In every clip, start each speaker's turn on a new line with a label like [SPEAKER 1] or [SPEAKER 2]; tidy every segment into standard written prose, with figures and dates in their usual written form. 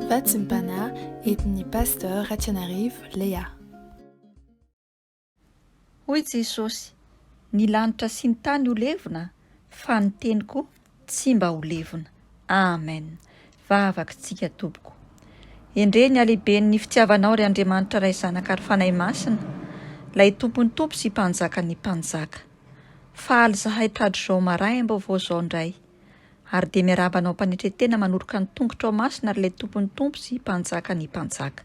[SPEAKER 1] Vatsympana etin'ny pasteur Ratsianarivo Lea.
[SPEAKER 2] Hoy Jesosy, ny lanitra sy ny tany ho levona, fa ny teniko tsy mba ho levona. Amen. Vavakantsika tompoko. Endreny alehiben'ny fitiavanao ry Andriamanitra ray zanaka ary fanahy masina, lay tompony tompo sy mpanjaka ny mpanjaka. Faly zahay trady zao maraim-baovao zao indray, ary de miarabanao mpanetretena manoroka ny tongotra ao masina ary lay tompony tompo sy mpanjaka ny mpanjaka.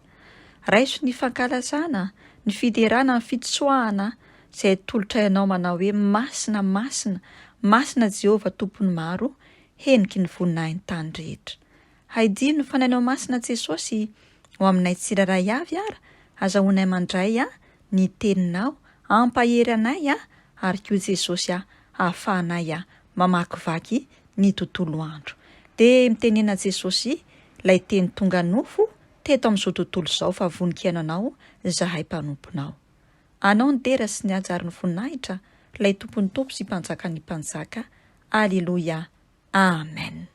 [SPEAKER 2] Raiso ny fankalazana, ny fiderana, ny fitsoahana, izay tolotra ianao manao hoe masina, masina, masina Jehovah tompony maro, heniky ny voninahiny tany rehetra. Haidino ny fanainao masina Jesosy, ho aminay tsiraray avy ara, azahoanay mandray ny teninao, ampahery anay ary koa Jesosy hahafahanay mamakivaky ny tontolo andro. De mitenena Jesosy, lay teny tonga nofo, teto amin'izao tontolo izao fa voninkaina anao, zahay mpanomponao. Anao ny tera sy ny ajary ny voninahitra, lay tompony tompo sy mpanjaka ny mpanjaka. Alleluia. Amen.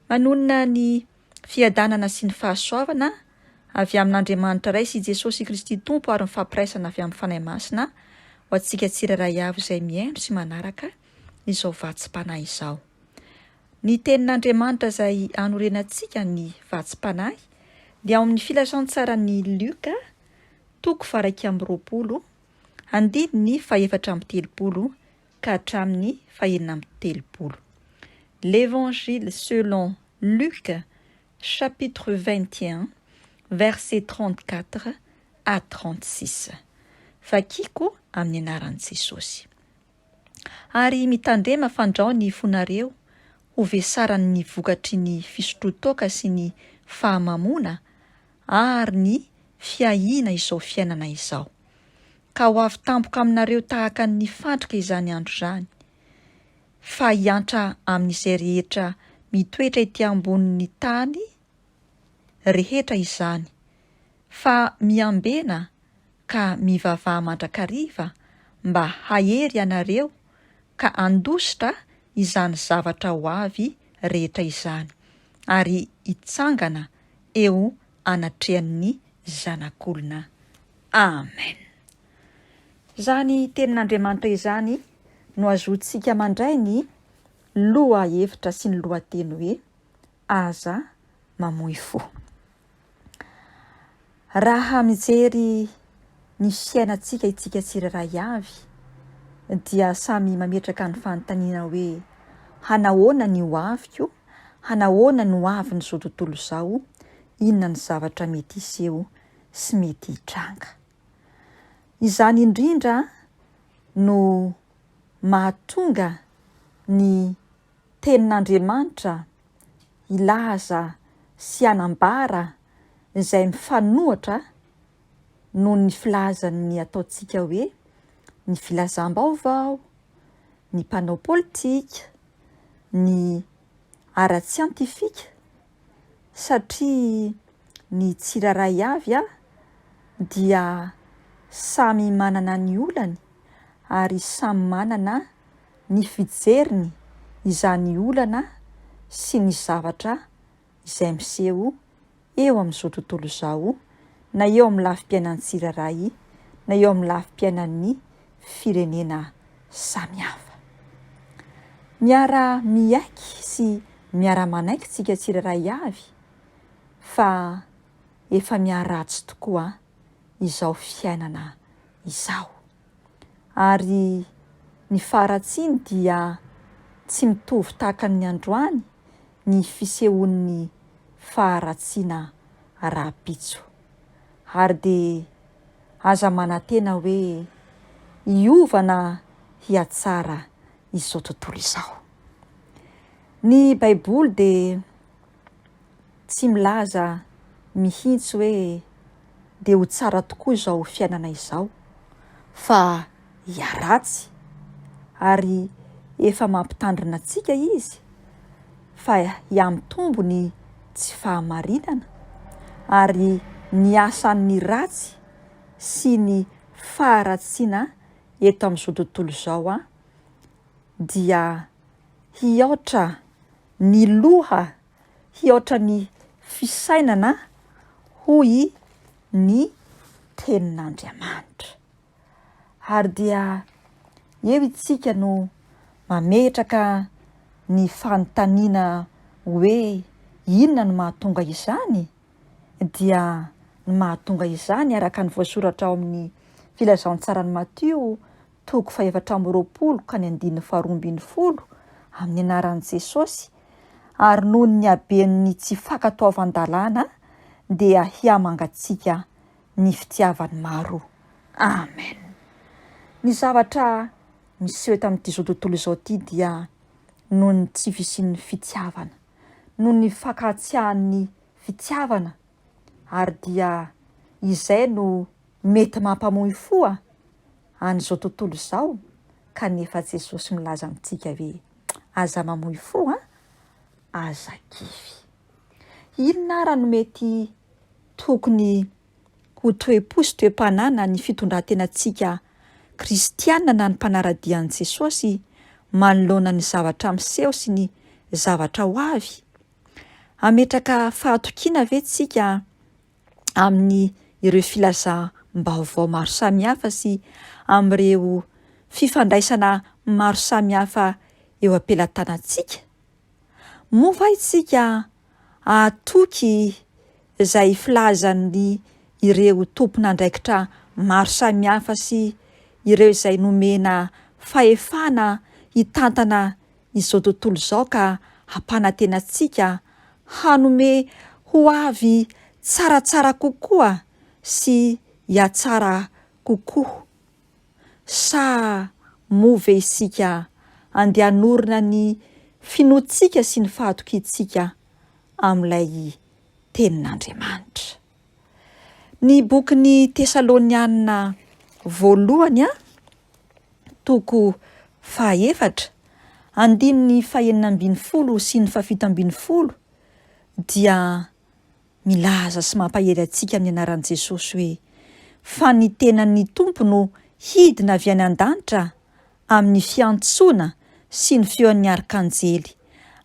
[SPEAKER 2] Manonona ny fiadanana sy ny fahasoavana avy amin'Andriamanitra ray sy Jesosy Kristy tompo ary mifampiraisana avy amin'ny fanahy masina ho antsika tsiraray avy izay mihaino sy manaraka izao vatsim-panahy izao. Ny tenin'Andriamanitra izay anorenantsika ny vatsim-panahy dia ao amin'ny filazantsara ny Luka 12:20, andininy 4:30 ka hatramin'ny 4:30. L'Évangile selon Luc, chapitre 21, verset 34 à 36. Vakiko amin'ny anaran'i Jesosy. Ary mitandrema fandrao ny fonareo, ho vesaran'ny vokatry ny fisotrotoaka sy ny fahamamona, ary ny fiahiana izao fiainana izao. Ka ho avy tampoka aminareo tahaka ny fandrika izany andro izany, fa hiantra amin'izay rehetra mitoetra ety ambonin'ny tany rehetra izany, fa miambena ka mivavaha mandrakariva mba hahery anareo ka andositra izany zavatra ho avy rehetra izany, ary hitsangana eo anatrehan'ny zanak'olona. Amen. Zany tenin'Andriamanitra izany no azotsika mandray ny loha hevitra sy ny lohateny hoe aza mamoy fo. Raha mijery ny fiainantsika itsika tsiraray avy, dia samy mametraka ny fanontaniana hoe hanahoana ny ho aviko, hanahoana ny ho avy n'izao tontolo izao, inona ny zavatra mety hiseho sy mety hitranga. Izany indrindra no mahatonga ny tenin'Andriamanitra ilaza sy hanambara izay mifanohitra noho ny filazan'ny ataontsika hoe ny filazam-baovao, ny mpanao politika, ny ara-tsiantifika, satria ny tsiraray avy dia samy manana ny olany ary samy manana ny fijeriny izany olana sy ny zavatra izay miseho eo amin'izao tontolo izao, na eo amin'ny lafim-piainan'ny tsiraray, na eo amin'ny lafim-piainan'ny firenena samihafa. Miara miaiky sy miara manaiky tsika tsiraray avy, fa efa miaratsy tokoa izao fiainana izao. Ary ny faharatsiany dia tsy mitovy tahaka ny androany ny fisehoan'ny faharatsiana rahampitso. Ary de aza manantena hoe hiovana hiatsara izao tontolo izao. Ny Baiboly de tsy milaza mihitsy hoe de ho tsara tokoa izao fiainana izao, fa hiaratsy, ary efa mampitandrina antsika izy fa hiamitombo ny tsy fahamarinana ary ny asan'ny ratsy sy ny faharatsiana eto amin'izao tontolo izao dia hiaotra ny loha, hiaotra ny fisainana hoy ny tenin'Andriamanitra. Ary dia eo itsika no mametraka ny fanontaniana hoe inona no mahatonga izany? Dia ny mahatonga izany araka ny voasoratra ao amin'ny filazantsarany Matio 4:20-20 amin'ny anaran'i Jesosy. Ary noho ny haben'ny tsy fankatoavan-dalàna dia hiamangatsika ny fitiavany maro. Amen. Ny zavatra miseho eto amin'ity zao tontolo izao ity dia noho ny tsy fisian'ny fitiavana, noho ny fankatsiahan'ny fitiavana, ary dia izay no mety mampamoy fo an'izao tontolo izao. Kanefa Jesosy milaza amintsika hoe aza mamoy fo aza kivy. Inona ary no mety tokony ho toe-po sy toe-panana ny fitondran-tenantsika kristianina na ny mpanaradian'i Jesosy manoloana ny zavatra miseho sy ny zavatra ho avy? Ametraka fahatokiana ve tsika amin'ny ireo filazam-baovao maro samihafa sy amin'ireo fifandraisana maro samihafa eo am-pelantanantsika? Moa va isika atoky izay filazan'ny ireo tompon'andraikitra maro samihafa sy ireo izay nomena fahefana hitantana izao tontolo izao ka hampanantenantsika hanome ho avy tsaratsara kokoa sy hiatsara kokoa? Sa moa ve isika andeha hanorina ny finoantsika sy ny fahatokiantsika amin'ilay tenin'Andriamanitra? Ny bokin'ny Tesalonianina voalohany 4:2-20 sy ny 7 dia milaza sy mampahely antsika amin'ny anaran'i Jesosy hoe fa ny tenan'ny Tompo no hidina avy any an-danitra amin'ny fiantsoana sy ny feon'ny arkanjely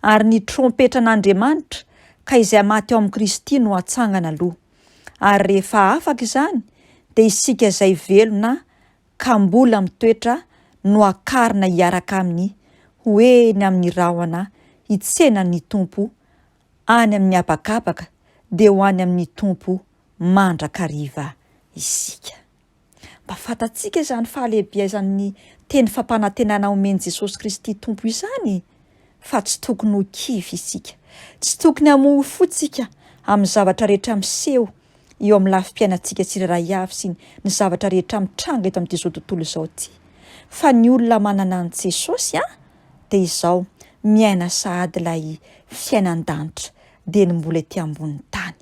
[SPEAKER 2] ary ny trompetran'Andriamanitra ka izay maty ao amin'ny Kristy no hatsangana aloha. Ary rehefa afaka izany dia isika izay velona ka mbola mitoetra no akarina hiaraka aminy hoeny amin'ny rahona hitsenan'ny Tompo any amin'ny habakabaka dia ho any amin'ny Tompo mandrakariva isika. Mba fantatsika izany fahalehibiazan'ny teny fampanantenana omeny Jesosy Kristy Tompo izany, fa tsy tokony ho kivy isika, tsy tokony hamohy fo tsika amin'ny zavatra rehetra miseho eo amin'ny lafim-piainantsika tsirairay avy sy ny zavatra rehetra mitranga eto amin'ity zao tontolo izao ity. Fa ny olona manana an' Jesosy dia izao miaina sahady ilay fiainan-danitra dia ny mbola ety ambonin'ny tany.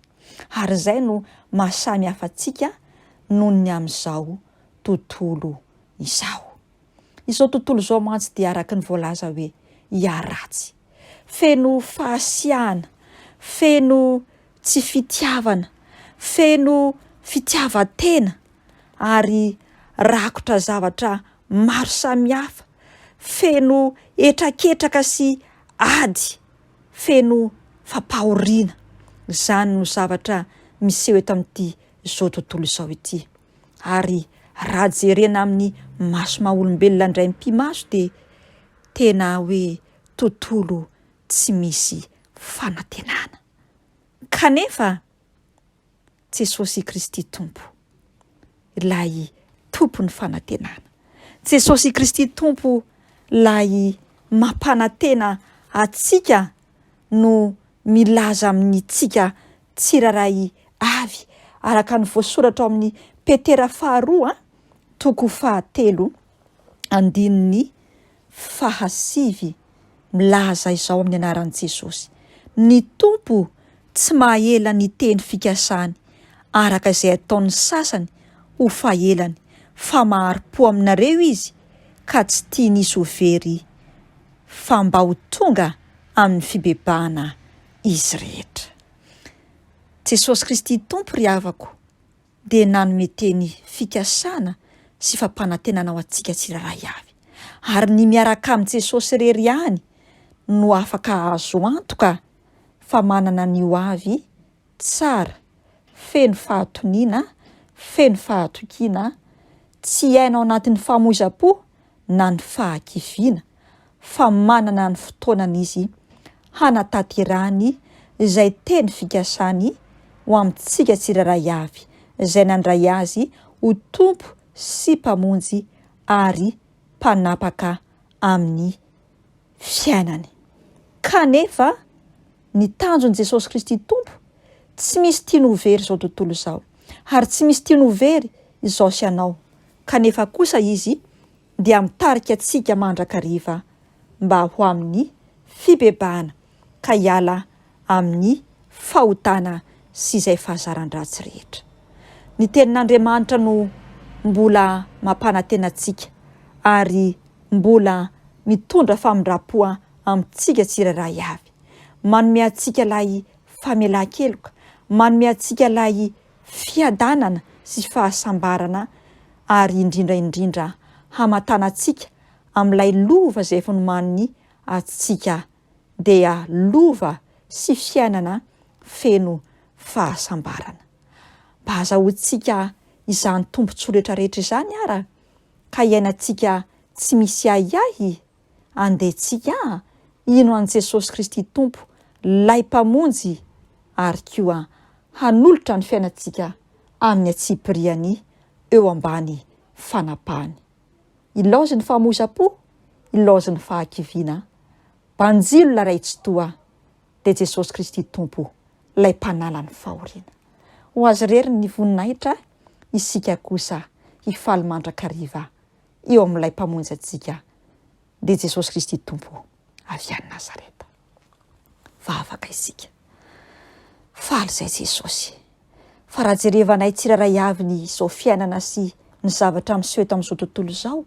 [SPEAKER 2] Ary izay no mahasamy hafa antsika noho ny amin'izao tontolo izao. Izao tontolo izao mantsy dia araka ny voalaza hoe hiaratsy, feno fahasiahana, feno tsy fitiavana, feno fitiavan-tena ary rakotra zavatra maro samihafa, feno etraketraka sy ady, feno fampahoriana. Izany no zavatra miseho eto amin'ity zao tontolo izao ity. Ary raha jerena amin'ny maso maha-olombelona indray mpimaso dia tena hoe tontolo tsy misy fanantenana. Kanefa Jesosy Kristy Tompo, ilay tompon'ny fanantenana. Jesosy Kristy Tompo, ilay mampanantena atsika no milaza amin'ny tsika tsiraray avy araka ny voasoratra ao amin'ny Petera 2:7-9 milaza izao amin'ny anaran'i Jesosy: ny Tompo tsy mahela ny teny fikasany araka izay ataon'ny sasany ho fahelany, fa mahari-po aminareo izy ka tsy tia nisy ho very, fa mba ho tonga amin'ny fibebahana izy rehetra. Jesosy Kristy Tompo ry havako dia nanome teny fikasana sy fampanantenana ao antsika tsiraray avy. Ary ny miaraka amin'i Jesosy rery ihany no afaka azo antoka fa manana ny ho avy tsara, feno fahatoniana, feno fahatokiana, tsy hainao anatin'ny fahamoiza-po na ny fahakiviana, fa manana ny fotoanan'izy hanatanterahany izay teny fikasany ho amintsika tsirairay avy, izay nandray azy ho tompo sy mpamonjy ary mpanapaka amin'ny fiainany. Kanefa ny tanjon'i Jesosy Kristy Tompo tsy misy tiany ho very izao tontolo izao, ary tsy misy tiany ho very izao sy anao. Kanefa kosa izy dia mitarika antsika mandrakariva mba ho amin'ny fibebahana ka hiala amin'ny fahotana sy izay fahazaran-dratsy rehetra. Ny tenin'Andriamanitra no mbola mampanantena antsika ary mbola mitondra famindram-poa amintsika tsirairay avy. Manome antsika ilay famelan-keloka, manome antsika ilay fiadanana sy fahasambarana ary indrindra hamatana antsika amin'ilay lova izay efa nomaniny antsika dia lova sy fiainana feno fahasambarana. Mba azahoantsika izany tombontsoa rehetrarehetra izany ara, ka iainantsika tsy misy ahiahy, andehantsika ino an' Jesosy Kristy Tompo, lay mpamonjy ary koa hanolotra ny fiainantsika amin'ny atsipiriany eo ambany fanapahany. Ilaozy ny fahamoiza-po, ilaozy ny fahakiviana, mpanjilo laray tsy toa dia Jesosy Kristy Tompo, lay mpanala ny fahoriana. Ho azy rery ny voninahitra, isika kosa hifaly mandrakariva eo amin'ilay mpamonjy antsika dia Jesosy Kristy Tompo avy any Nazareta. Vavaka isika. Faly izay Jesosy. Fa raha jerevanay tsirairay avy ny izao fiainana sy ny zavatra miseho eto amin'izao tontolo izao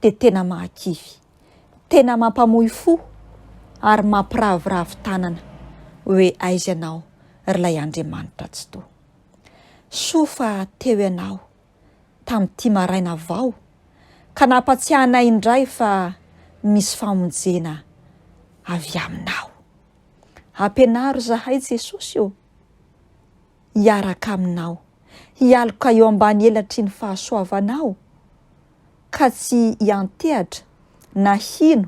[SPEAKER 2] dia tena mahakivy, tena mampamohy fo ary mampiravoravo tanana hoe aiza ianao ry lay Andriamanitra tsy toa. Soa fa teo ianao tamin'ity maraina vao ka nampatsiahanay indray fa misy famonjena avy aminao. Ampianaro zahay Jesosy eo, hiaraka aminao, hialoka eo ambany elatry ny fahasoavanao, ka tsy hiantehatra na hino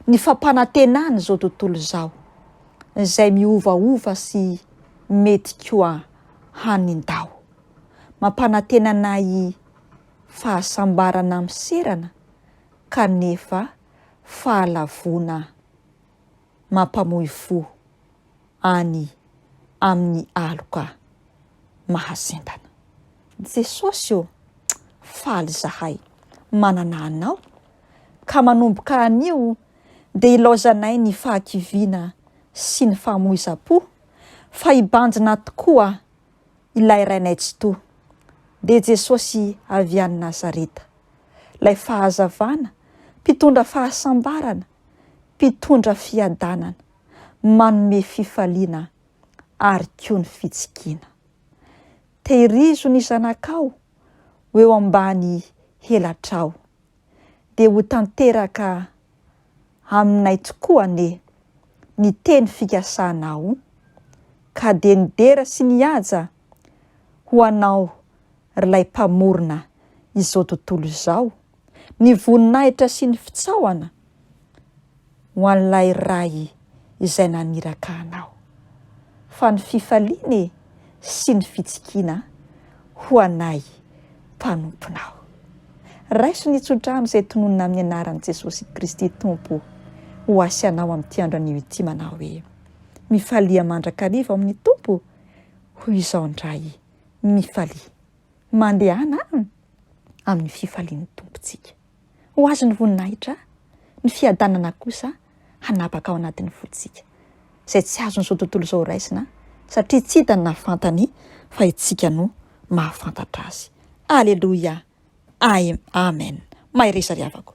[SPEAKER 2] ny fampanantenana izao tontolo izao, izay miovaova sy mety koa hanindao. Mampanantenanay fahasambarana miserana, kanefa fahalavona mampamohy fo any amin'ny aloka mahasintana. Jesosy eo, faly zahay manana anao, ka manomboka anio dia ilaozanay ny fahakiviana sy ny fahamoiza-po, fa hibanjina tokoa ilay rainay tsy toa dia Jesosy avy any Nazareta, lay fahazavana, mpitondra fahasambarana, mpitondra fiadanana, manome fifaliana ary koa ny fitsikina. Tehirizo ny zanakao ho eo ambany helatrao dia ho tanteraka aminay tokoa ny teny fikasanao, ka dia ny dera sy ny haja ho anao ry lay mpamorona izao tontolo izao, ny voninahitra sy ny fitsaoana ho an'ilay ray izay naniraka anao, fa ny fifaliana sy ny fitsikina ho anay mpanomponao. Raiso ny tsotra amin'izay tononona amin'ny anaran'i Jesosy Kristy Tompo ho asianao amin'ity andro anio ity manao hoe mifalia mandrakariva amin'ny Tompo, hoy izao indray mifalia mandehana amin'ny fifalian'ny Tompontsika. Ho azy ny voninahitra, ny fiadanana kosa hanapaka ao anatin'ny fotsika, izay tsy azon'izao tontolo izao raisina, satria tsy hitany na fantany fa itsika no mahafantatra azy. Aleluia. Amen. Mahay resary avako.